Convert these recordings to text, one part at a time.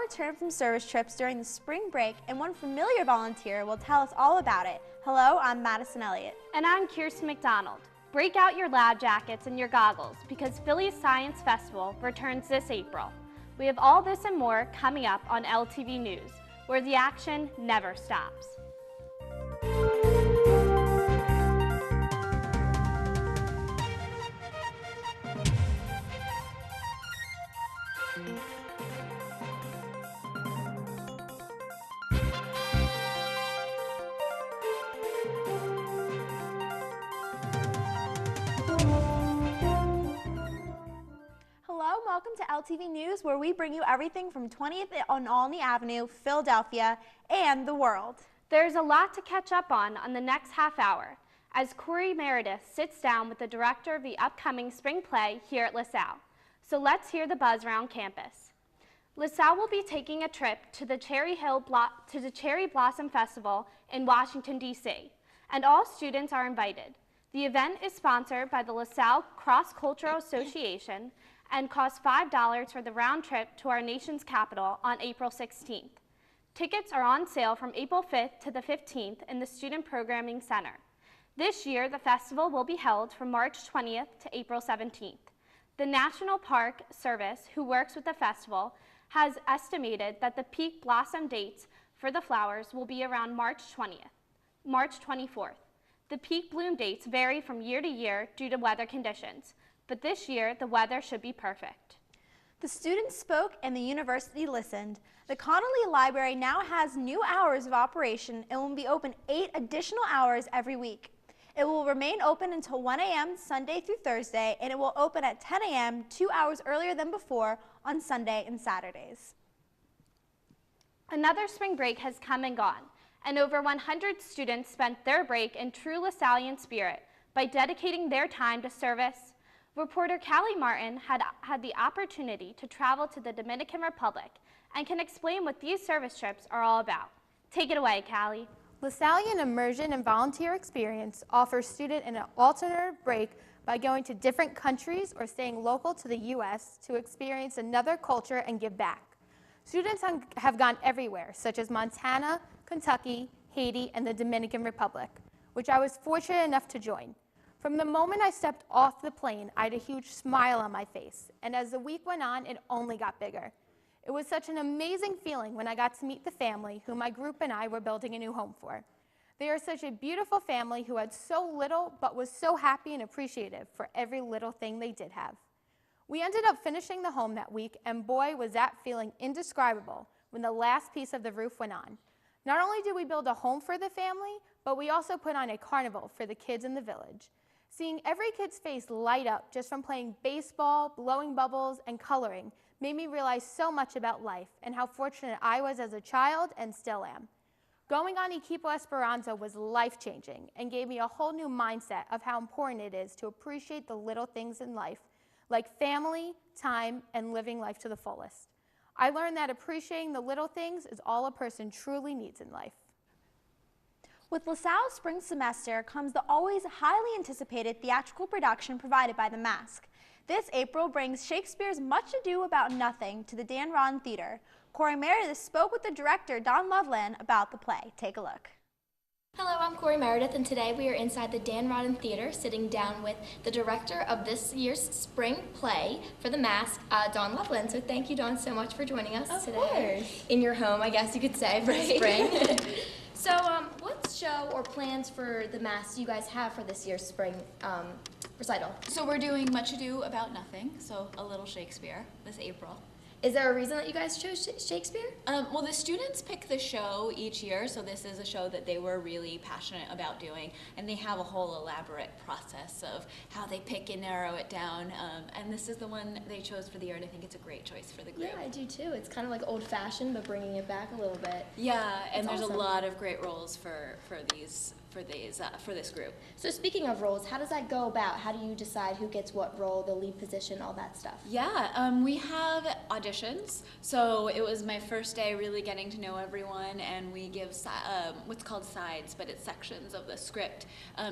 returned from service trips during the spring break, and one familiar volunteer will tell us all about it. Hello, I'm Madison Elliott. And I'm Kirsten McDonald. Break out your lab jackets and your goggles because Philly's Science Festival returns this April. We have all this and more coming up on LTV News, where the action never stops. Hello, welcome to LTV News, where we bring you everything from 20th on Olney Avenue, Philadelphia, and the world. There's a lot to catch up on the next half hour, as Corey Meredith sits down with the director of the upcoming spring play here at LaSalle. So let's hear the buzz around campus. LaSalle will be taking a trip to the Cherry Blossom Festival in Washington, D.C., and all students are invited. The event is sponsored by the LaSalle Cross-Cultural Association and costs $5 for the round trip to our nation's capital on April 16th. Tickets are on sale from April 5th to the 15th in the Student Programming Center. This year, the festival will be held from March 20th to April 17th. The National Park Service, who works with the festival, has estimated that the peak blossom dates for the flowers will be around March 24th. The peak bloom dates vary from year to year due to weather conditions, but this year the weather should be perfect. The students spoke and the university listened. The Connelly Library now has new hours of operation and will be open 8 additional hours every week. It will remain open until 1 a.m. Sunday through Thursday, and it will open at 10 a.m. 2 hours earlier than before on Sunday and Saturdays. Another spring break has come and gone, and over 100 students spent their break in true LaSallian spirit by dedicating their time to service. Reporter Callie Martin had the opportunity to travel to the Dominican Republic and can explain what these service trips are all about. Take it away, Callie. LaSallian Immersion and Volunteer Experience offers students an alternative break by going to different countries or staying local to the U.S. to experience another culture and give back. Students have gone everywhere, such as Montana, Kentucky, Haiti, and the Dominican Republic, which I was fortunate enough to join. From the moment I stepped off the plane, I had a huge smile on my face, and as the week went on, it only got bigger. It was such an amazing feeling when I got to meet the family who my group and I were building a new home for. They are such a beautiful family who had so little but was so happy and appreciative for every little thing they did have. We ended up finishing the home that week, and boy, was that feeling indescribable when the last piece of the roof went on. Not only did we build a home for the family, but we also put on a carnival for the kids in the village. Seeing every kid's face light up just from playing baseball, blowing bubbles, and coloring made me realize so much about life and how fortunate I was as a child and still am. Going on Equipo Esperanza was life-changing and gave me a whole new mindset of how important it is to appreciate the little things in life, like family, time, and living life to the fullest. I learned that appreciating the little things is all a person truly needs in life. With LaSalle's spring semester comes the always highly anticipated theatrical production provided by The Mask. This April brings Shakespeare's Much Ado About Nothing to the Dan Rodden Theater. Corey Meredith spoke with the director, Don Loveland, about the play. Take a look. Hello, I'm Corey Meredith, and today we are inside the Dan Rodden Theater sitting down with the director of this year's spring play for The Mask, Don Loveland. So thank you, Don, so much for joining us today. Of course. In your home, I guess you could say, for spring. So what show or plans for The Mask do you guys have for this year's spring recital? So we're doing Much Ado About Nothing, so a little Shakespeare this April. Is there a reason that you guys chose Shakespeare? Well, the students pick the show each year, so this is a show that they were really passionate about doing, and they have a whole elaborate process of how they pick and narrow it down, and this is the one they chose for the year, and I think it's a great choice for the group. Yeah, I do too. It's kind of like old-fashioned, but bringing it back a little bit. Yeah, and there's awesome. A lot of great roles for for this group. So speaking of roles, how does that go about? How do you decide who gets what role, the lead position, all that stuff? Yeah, we have auditions. So it was my first day really getting to know everyone, and we give what's called sides, but it's sections of the script.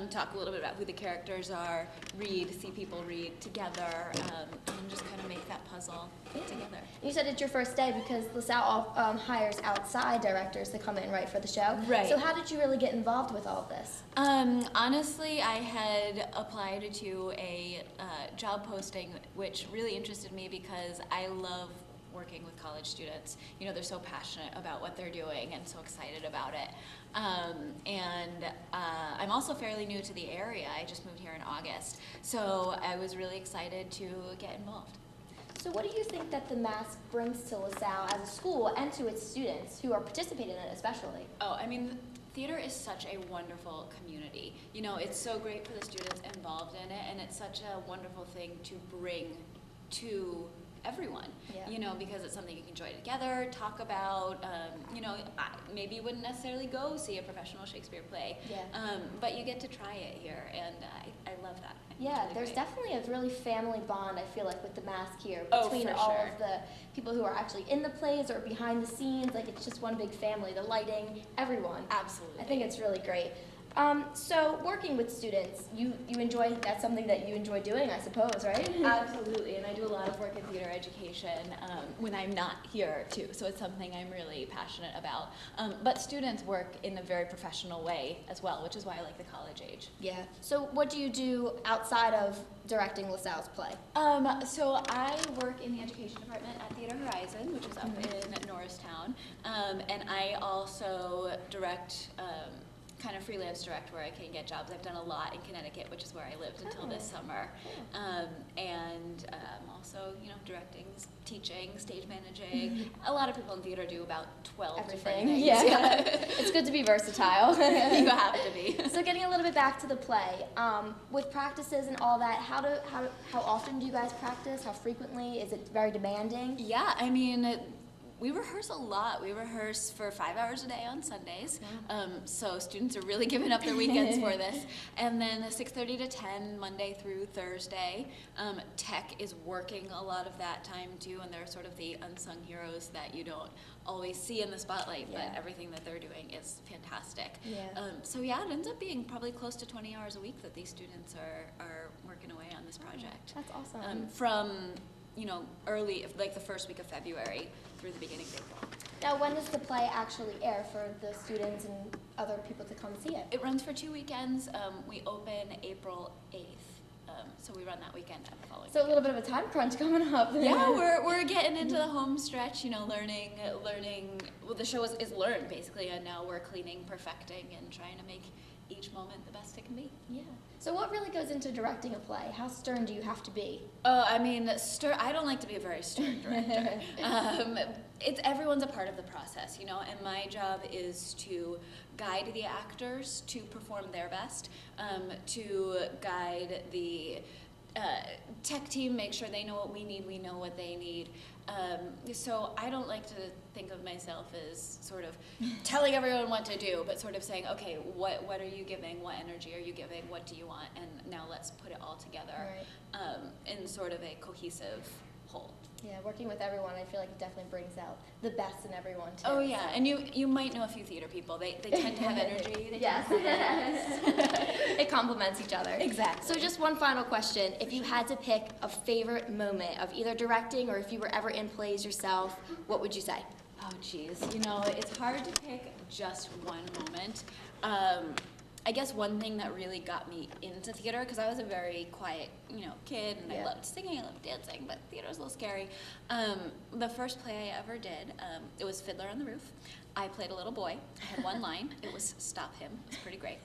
Talk a little bit about who the characters are, see people read together, and just kind of make that puzzle together. You said it's your first day because LaSalle hires outside directors to come in and write for the show. Right. So how did you really get involved with all of this? Honestly, I had applied to a job posting which really interested me because I love working with college students. You know, they're so passionate about what they're doing and so excited about it. I'm also fairly new to the area. I just moved here in August. So I was really excited to get involved. So what do you think that the mask brings to LaSalle as a school and to its students who are participating in it especially? Oh, I mean, theater is such a wonderful community. You know, it's so great for the students involved in it, and it's such a wonderful thing to bring to everyone, Yeah. you know, because it's something you can enjoy together, talk about, you know, maybe you wouldn't necessarily go see a professional Shakespeare play, Yeah. But you get to try it here, and I love that. I think Yeah, it's really there's great. definitely a really family bond, I feel like, with the mask here Oh, between for all sure. of the people who are actually in the plays or behind the scenes. Like, it's just one big family, the lighting, everyone. Absolutely. I think it's really great. So working with students, you enjoy, that's something that you enjoy doing, I suppose, right? Absolutely, and I do a lot of work in theater education when I'm not here too, so it's something I'm really passionate about. But students work in a very professional way as well, which is why I like the college age. Yeah. So what do you do outside of directing LaSalle's play? So I work in the education department at Theater Horizon, which is up in Norristown, and I also direct kind of freelance direct where I can get jobs. I've done a lot in Connecticut, which is where I lived until this summer. And also, you know, directing, teaching, stage managing. A lot of people in theater do about 12 different Everything. things. Yeah. It's good to be versatile. You have to be. So getting a little bit back to the play, with practices and all that, how often do you guys practice? How frequently? Is it very demanding? Yeah, I mean, we rehearse a lot. We rehearse for 5 hours a day on Sundays. So students are really giving up their weekends for this. And then 6:30 to 10, Monday through Thursday. Tech is working a lot of that time too, and they're sort of the unsung heroes that you don't always see in the spotlight, Yeah. but everything that they're doing is fantastic. Yeah. So yeah, it ends up being probably close to 20 hours a week that these students are working away on this project. That's awesome. From, you know, early, like the first week of February through the beginning of April. Now, when does the play actually air for the students and other people to come see it? It runs for 2 weekends. We open April 8th, so we run that weekend and the following. So a little bit of a time crunch coming up. Yeah, we're getting into the home stretch, you know, learning. Well, the show is learned basically, and now we're cleaning, perfecting, and trying to make each moment the best it can be. Yeah. So what really goes into directing a play? How stern do you have to be? I mean, I don't like to be a very stern director. Everyone's a part of the process, you know, and my job is to guide the actors to perform their best, to guide the tech team, make sure they know what we need, we know what they need. So I don't like to think of myself as sort of telling everyone what to do, but sort of saying, okay, what are you giving? What energy are you giving? What do you want? And now let's put it all together in sort of a cohesive whole. Yeah, working with everyone, I feel like it definitely brings out the best in everyone too. Oh yeah, and you might know a few theater people. They tend to have energy. They Yes. tend to have energy. It complements each other. Exactly. So just one final question. If you had to pick a favorite moment of either directing or if you were ever in plays yourself, what would you say? Oh geez, you know, it's hard to pick just one moment. I guess one thing that really got me into theater, because I was a very quiet, you know, kid, and I loved singing, I loved dancing, but theater was a little scary. The first play I ever did, it was Fiddler on the Roof. I played a little boy. I had one line. It was "Stop him." It was pretty great.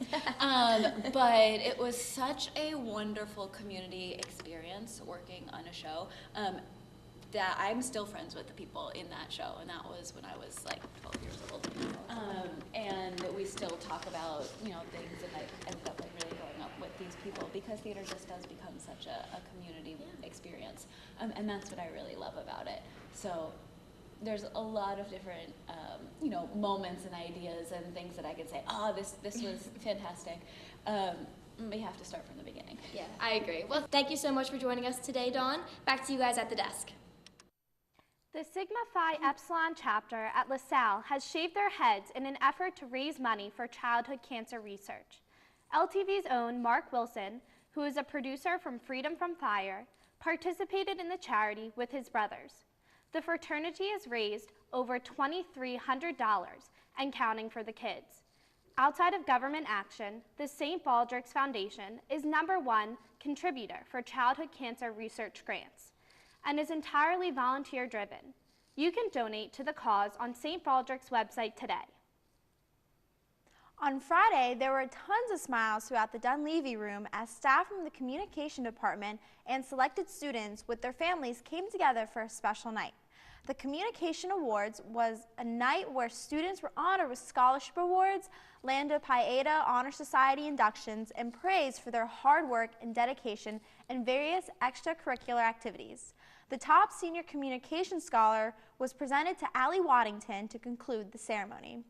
But it was such a wonderful community experience working on a show. That I'm still friends with the people in that show, and that was when I was like 12 years old. And we still talk about, you know, things, and I ended up like really growing up with these people because theater just does become such a community experience, and that's what I really love about it. So there's a lot of different, you know, moments and ideas and things that I could say, oh, this was fantastic. We have to start from the beginning. Yeah, I agree. Well, thank you so much for joining us today, Dawn. Back to you guys at the desk. The Sigma Phi Epsilon chapter at LaSalle has shaved their heads in an effort to raise money for childhood cancer research. LTV's own Mark Wilson, who is a producer from Freedom from Fire, participated in the charity with his brothers. The fraternity has raised over $2,300 and counting for the kids. Outside of government action, the St. Baldrick's Foundation is #1 contributor for childhood cancer research grants and is entirely volunteer-driven. You can donate to the cause on St. Baldrick's website today. On Friday, there were tons of smiles throughout the Dunleavy room as staff from the communication department and selected students with their families came together for a special night. The Communication Awards was a night where students were honored with scholarship awards, Lambda Pi Eta Honor Society inductions, and praised for their hard work and dedication in various extracurricular activities. The top senior communication scholar was presented to Allie Waddington to conclude the ceremony.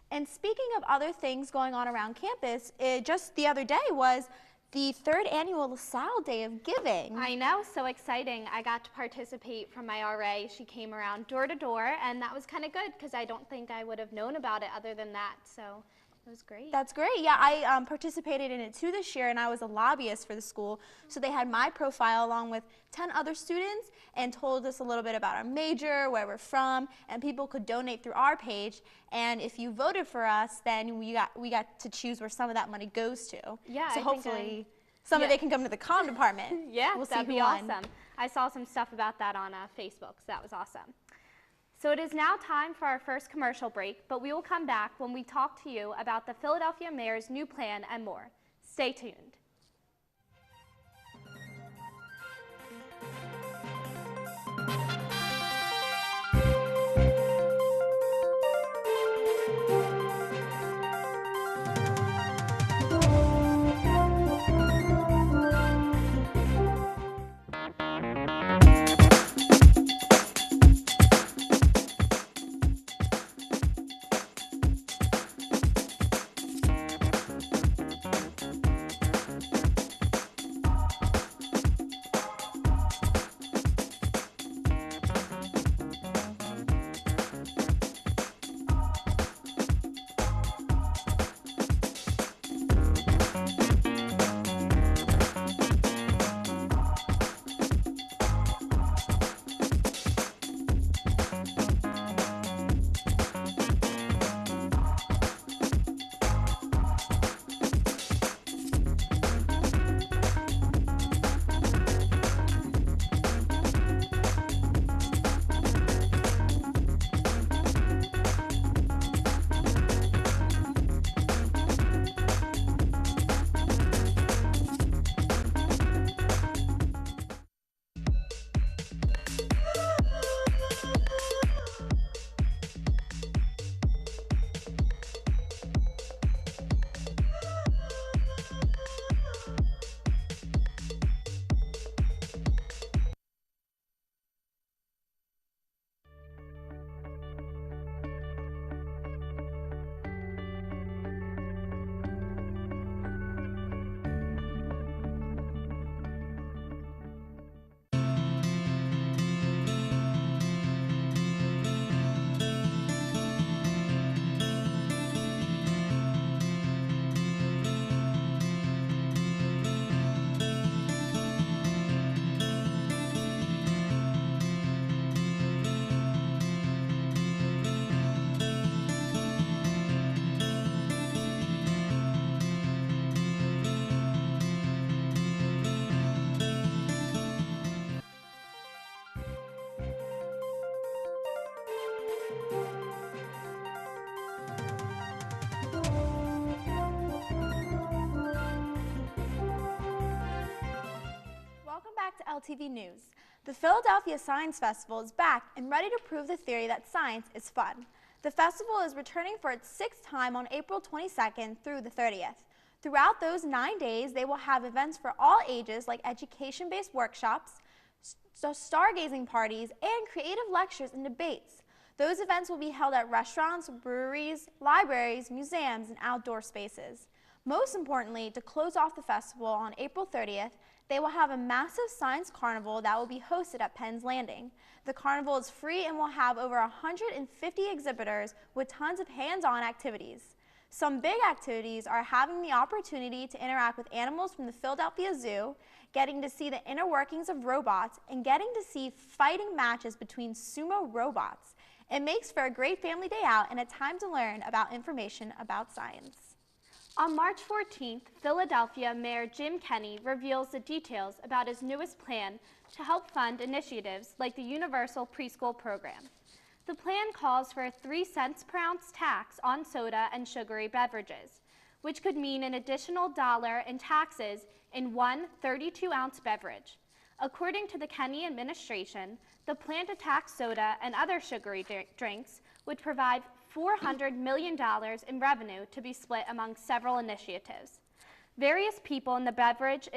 And speaking of other things going on around campus, just the other day was the 3rd annual LaSalle Day of Giving. I know, so exciting. I got to participate from my RA. She came around door to door, and that was kind of good because I don't think I would have known about it other than that, so it was great. That's great. Yeah, I participated in it too this year, and I was a lobbyist for the school. So they had my profile along with 10 other students and told us a little bit about our major, where we're from, and people could donate through our page. And if you voted for us, then we got to choose where some of that money goes to. Yeah, so I hopefully some of it can come to the comm department. Yeah, we'll that'd see be who won. awesome. I saw some stuff about that on Facebook, so that was awesome. So it is now time for our first commercial break, but we will come back when we talk to you about the Philadelphia Mayor's new plan and more. Stay tuned. LTV News. The Philadelphia Science Festival is back and ready to prove the theory that science is fun. The festival is returning for its 6th time on April 22nd through the 30th. Throughout those 9 days, they will have events for all ages like education-based workshops, stargazing parties, and creative lectures and debates. Those events will be held at restaurants, breweries, libraries, museums, and outdoor spaces. Most importantly, to close off the festival on April 30th, they will have a massive science carnival that will be hosted at Penn's Landing. The carnival is free and will have over 150 exhibitors with tons of hands-on activities. Some big activities are having the opportunity to interact with animals from the Philadelphia Zoo, getting to see the inner workings of robots, and getting to see fighting matches between sumo robots. It makes for a great family day out and a time to learn about information about science. On March 14th, Philadelphia Mayor Jim Kenney reveals the details about his newest plan to help fund initiatives like the Universal Preschool Program. The plan calls for a 3 cents per ounce tax on soda and sugary beverages, which could mean an additional $1 in taxes in one 32-ounce beverage. According to the Kenney administration, the plan to tax soda and other sugary drinks would provide $400 million in revenue to be split among several initiatives. Various people in the beverage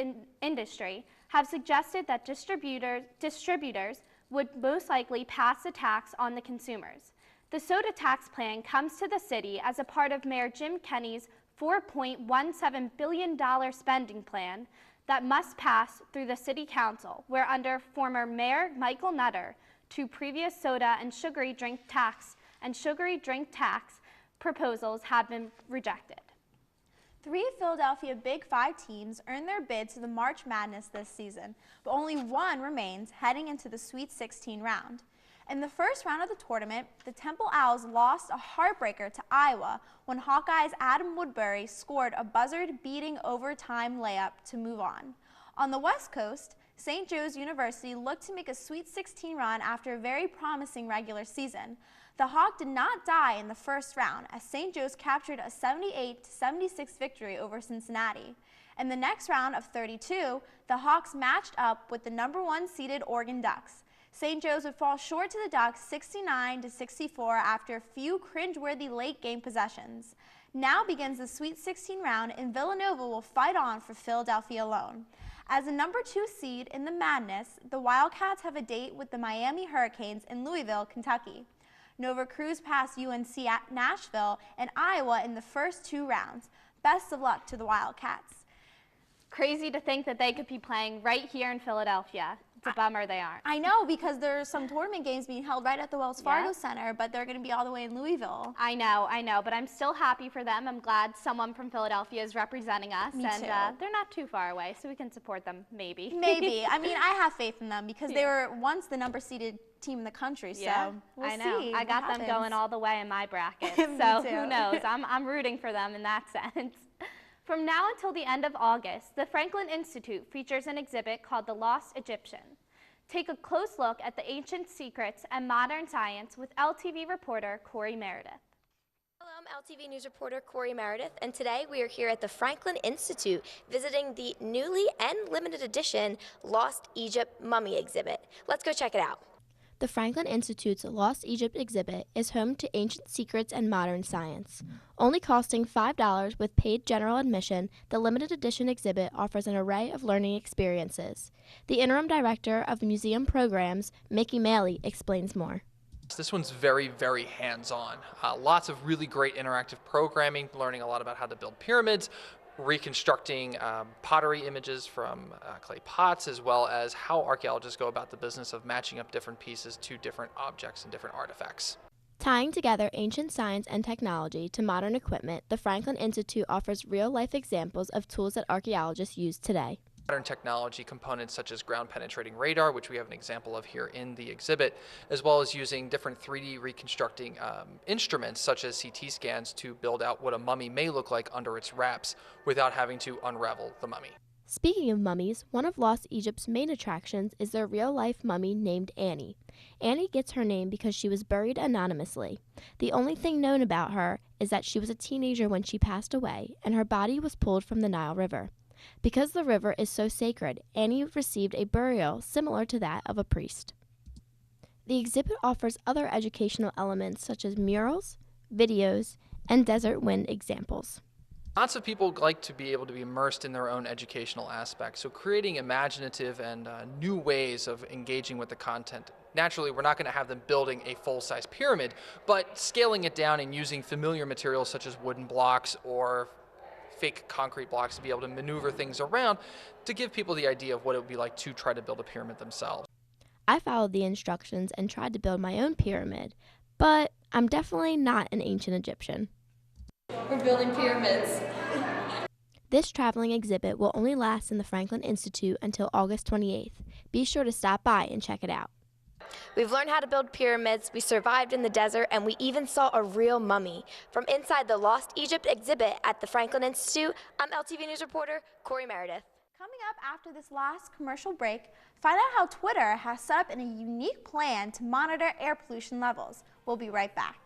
industry have suggested that distributors would most likely pass the tax on the consumers. The soda tax plan comes to the city as a part of Mayor Jim Kenney's $4.17 billion spending plan that must pass through the City Council, where under former Mayor Michael Nutter, 2 previous soda and sugary drink tax proposals have been rejected. 3 Philadelphia Big Five teams earned their bid to the March Madness this season, but only 1 remains heading into the Sweet 16 round. In the first round of the tournament, the Temple Owls lost a heartbreaker to Iowa when Hawkeyes' Adam Woodbury scored a buzzer-beating overtime layup to move on. On the West Coast, St. Joe's University looked to make a Sweet 16 run after a very promising regular season. The Hawk did not die in the first round as St. Joe's captured a 78-76 victory over Cincinnati. In the next round of 32, the Hawks matched up with the #1 seeded Oregon Ducks. St. Joe's would fall short to the Ducks 69-64 after a few cringeworthy late-game possessions. Now begins the Sweet 16 round, and Villanova will fight on for Philadelphia alone. As the #2 seed in the Madness, the Wildcats have a date with the Miami Hurricanes in Louisville, Kentucky. Nova cruised past UNC at Nashville and Iowa in the first 2 rounds. Best of luck to the Wildcats. Crazy to think that they could be playing right here in Philadelphia. It's a bummer they aren't. I know, because there's some tournament games being held right at the Wells Fargo Center, but they're going to be all the way in Louisville. I know, but I'm still happy for them. I'm glad someone from Philadelphia is representing us. Me and too. They're not too far away, so we can support them, maybe. Maybe. I mean, I have faith in them because they were once the #seeded team in the country, so we'll I know. see I got what them happens. going all the way in my bracket, Me so too. who knows? I'm rooting for them in that sense. From now until the end of August, the Franklin Institute features an exhibit called The Lost Egyptian. Take a close look at the ancient secrets and modern science with LTV reporter Corey Meredith. Hello, I'm LTV News reporter Corey Meredith, and today we are here at the Franklin Institute visiting the newly and limited edition Lost Egypt Mummy exhibit. Let's go check it out. The Franklin Institute's Lost Egypt exhibit is home to ancient secrets and modern science. Only costing $5 with paid general admission, the limited edition exhibit offers an array of learning experiences. The interim director of museum programs, Mickey Maley, explains more. This one's very, very hands-on. Lots of really great interactive programming, learning a lot about how to build pyramids, reconstructing pottery images from clay pots, as well as how archaeologists go about the business of matching up different pieces to different objects and different artifacts. Tying together ancient science and technology to modern equipment, the Franklin Institute offers real-life examples of tools that archaeologists use today. Modern technology components such as ground-penetrating radar, which we have an example of here in the exhibit, as well as using different 3D reconstructing instruments such as CT scans to build out what a mummy may look like under its wraps without having to unravel the mummy. Speaking of mummies, one of Lost Egypt's main attractions is their real-life mummy named Annie. Annie gets her name because she was buried anonymously. The only thing known about her is that she was a teenager when she passed away, and her body was pulled from the Nile River. Because the river is so sacred, Annie received a burial similar to that of a priest. The exhibit offers other educational elements such as murals, videos, and desert wind examples. Lots of people like to be able to be immersed in their own educational aspects, so creating imaginative and new ways of engaging with the content. Naturally, we're not going to have them building a full-size pyramid, but scaling it down and using familiar materials such as wooden blocks or fake concrete blocks to be able to maneuver things around to give people the idea of what it would be like to try to build a pyramid themselves. I followed the instructions and tried to build my own pyramid, but I'm definitely not an ancient Egyptian. We're building pyramids. This traveling exhibit will only last in the Franklin Institute until August 28th. Be sure to stop by and check it out. We've learned how to build pyramids, we survived in the desert, and we even saw a real mummy. From inside the Lost Egypt exhibit at the Franklin Institute, I'm LTV News reporter Corey Meredith. Coming up after this last commercial break, find out how Twitter has set up a unique plan to monitor air pollution levels. We'll be right back.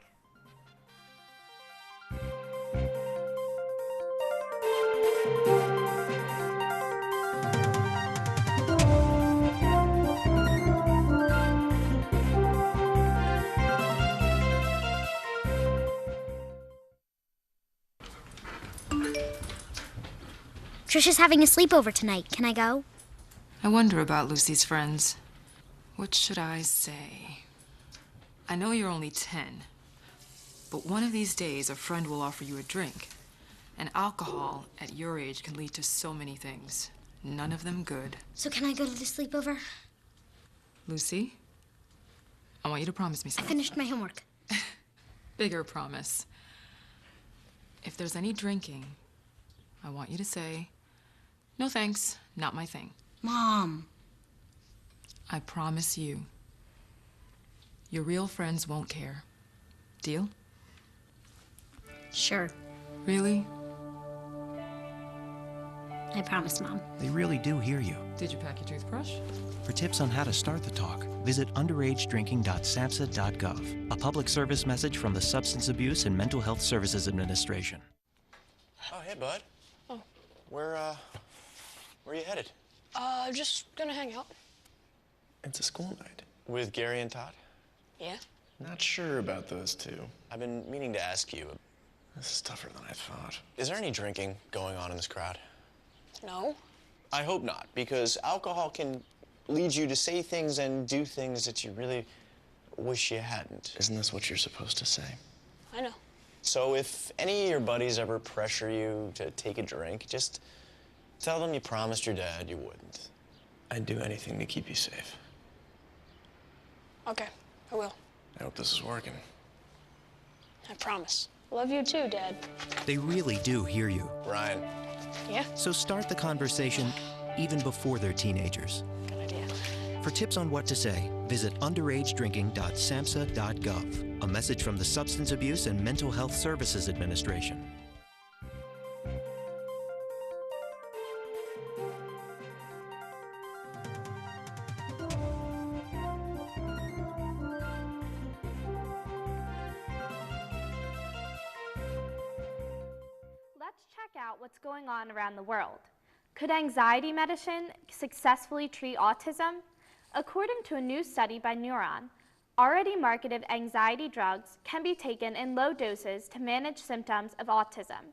Trisha's having a sleepover tonight. Can I go? I wonder about Lucy's friends. What should I say? I know you're only 10, but one of these days a friend will offer you a drink. And alcohol at your age can lead to so many things. None of them good. So can I go to the sleepover? Lucy, I want you to promise me I something. finished my homework. Bigger promise. If there's any drinking, I want you to say, "No thanks, not my thing." Mom. I promise you, your real friends won't care. Deal? Sure. Really? I promise, Mom. They really do hear you. Did you pack your toothbrush? For tips on how to start the talk, visit underagedrinking.samhsa.gov. A public service message from the Substance Abuse and Mental Health Services Administration. Oh, hey, bud. Oh. Where are you headed? Just gonna hang out. It's a school night. With Gary and Todd? Yeah? Not sure about those two. I've been meaning to ask you. This is tougher than I thought. Is there any drinking going on in this crowd? No. I hope not, because alcohol can lead you to say things and do things that you really wish you hadn't. Isn't this what you're supposed to say? I know. So if any of your buddies ever pressure you to take a drink, just tell them you promised your dad you wouldn't. I'd do anything to keep you safe. Okay, I will. I hope this is working. I promise. Love you too, Dad. They really do hear you. Ryan. Yeah? So start the conversation even before they're teenagers. Good idea. For tips on what to say, visit underagedrinking.samhsa.gov. A message from the Substance Abuse and Mental Health Services Administration. Let's check out what's going on around the world. Could anxiety medicine successfully treat autism? According to a new study by Neuron, already marketed anxiety drugs can be taken in low doses to manage symptoms of autism.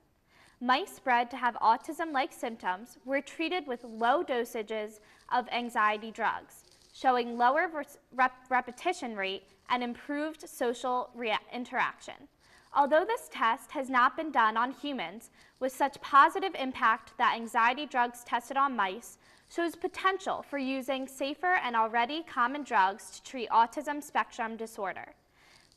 Mice bred to have autism-like symptoms were treated with low dosages of anxiety drugs, showing lower repetition rate and improved social interaction. Although this test has not been done on humans, with such positive impact that anxiety drugs tested on mice shows potential for using safer and already common drugs to treat autism spectrum disorder.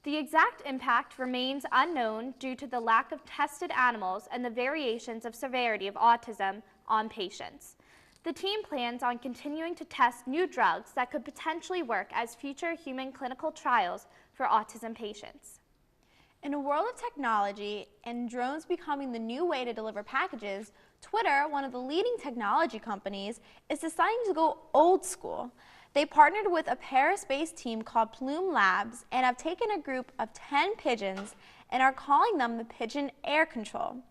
The exact impact remains unknown due to the lack of tested animals and the variations of severity of autism on patients. The team plans on continuing to test new drugs that could potentially work as future human clinical trials for autism patients. In a world of technology and drones becoming the new way to deliver packages, Twitter, one of the leading technology companies, is deciding to go old school. They partnered with a Paris-based team called Plume Labs and have taken a group of 10 pigeons and are calling them the Pigeon Air Control.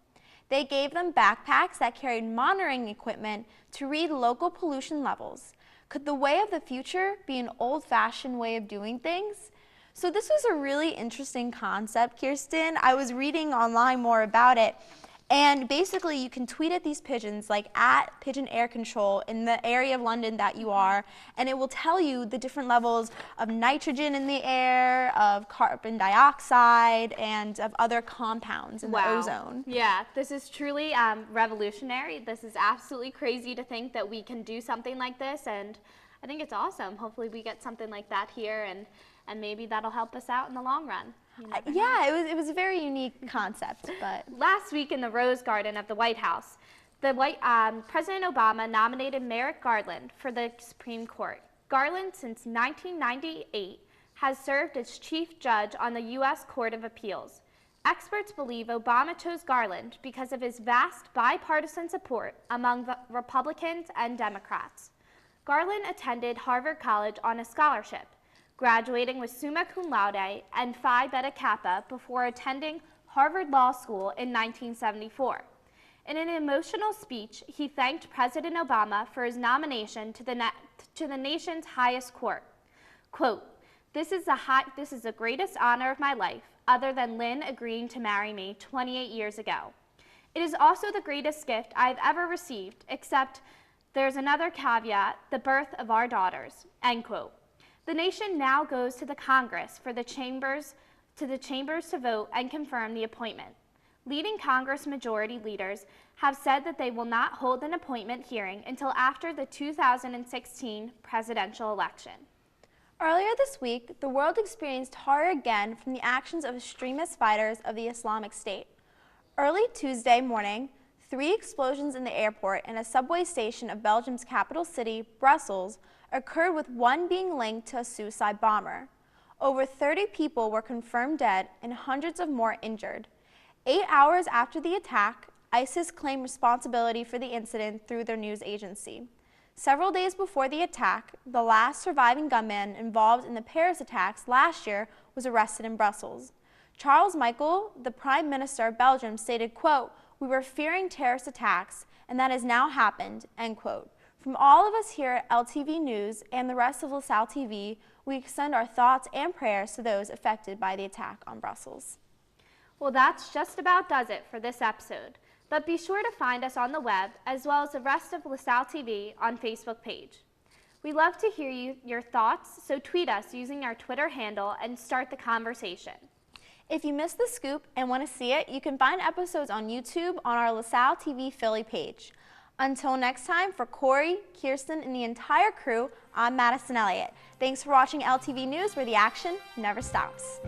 They gave them backpacks that carried monitoring equipment to read local pollution levels. Could the way of the future be an old-fashioned way of doing things? So this was a really interesting concept, Kirsten. I was reading online more about it, And basically, you can tweet at these pigeons, like at Pigeon Air Control in the area of London that you are, and it will tell you the different levels of nitrogen in the air, of carbon dioxide, and of other compounds in the ozone. Yeah, this is truly revolutionary. This is absolutely crazy to think that we can do something like this, and I think it's awesome. Hopefully we get something like that here, and maybe that'll help us out in the long run. Yeah, it was a very unique concept. But last week in the Rose Garden of the White House, President Obama nominated Merrick Garland for the Supreme Court. Garland, since 1998, has served as chief judge on the U.S. Court of Appeals. Experts believe Obama chose Garland because of his vast bipartisan support among the Republicans and Democrats. Garland attended Harvard College on a scholarship, graduating with summa cum laude and Phi Beta Kappa before attending Harvard Law School in 1974. In an emotional speech, he thanked President Obama for his nomination to the nation's highest court. Quote, this is the greatest honor of my life, other than Lynn agreeing to marry me 28 years ago. It is also the greatest gift I have ever received, except there's another caveat, the birth of our daughters, end quote. The nation now goes to the Congress for the chambers to vote and confirm the appointment. Leading Congress majority leaders have said that they will not hold an appointment hearing until after the 2016 presidential election. Earlier this week, the world experienced horror again from the actions of extremist fighters of the Islamic State. Early Tuesday morning, 3 explosions in the airport and a subway station of Belgium's capital city, Brussels, occurred, with one being linked to a suicide bomber. Over 30 people were confirmed dead and hundreds of more injured. 8 hours after the attack, ISIS claimed responsibility for the incident through their news agency. Several days before the attack, the last surviving gunman involved in the Paris attacks last year was arrested in Brussels. Charles Michel, the Prime Minister of Belgium, stated, quote, "We were fearing terrorist attacks, and that has now happened," end quote. From all of us here at LTV News and the rest of LaSalle TV, we extend our thoughts and prayers to those affected by the attack on Brussels. Well, that's just about does it for this episode. But be sure to find us on the web, as well as the rest of LaSalle TV on Facebook page. We love to hear your thoughts, so tweet us using our Twitter handle and start the conversation. If you missed the scoop and want to see it, you can find episodes on YouTube on our LaSalle TV Philly page. Until next time, for Corey, Kirsten, and the entire crew, I'm Madison Elliott. Thanks for watching LTV News, where the action never stops.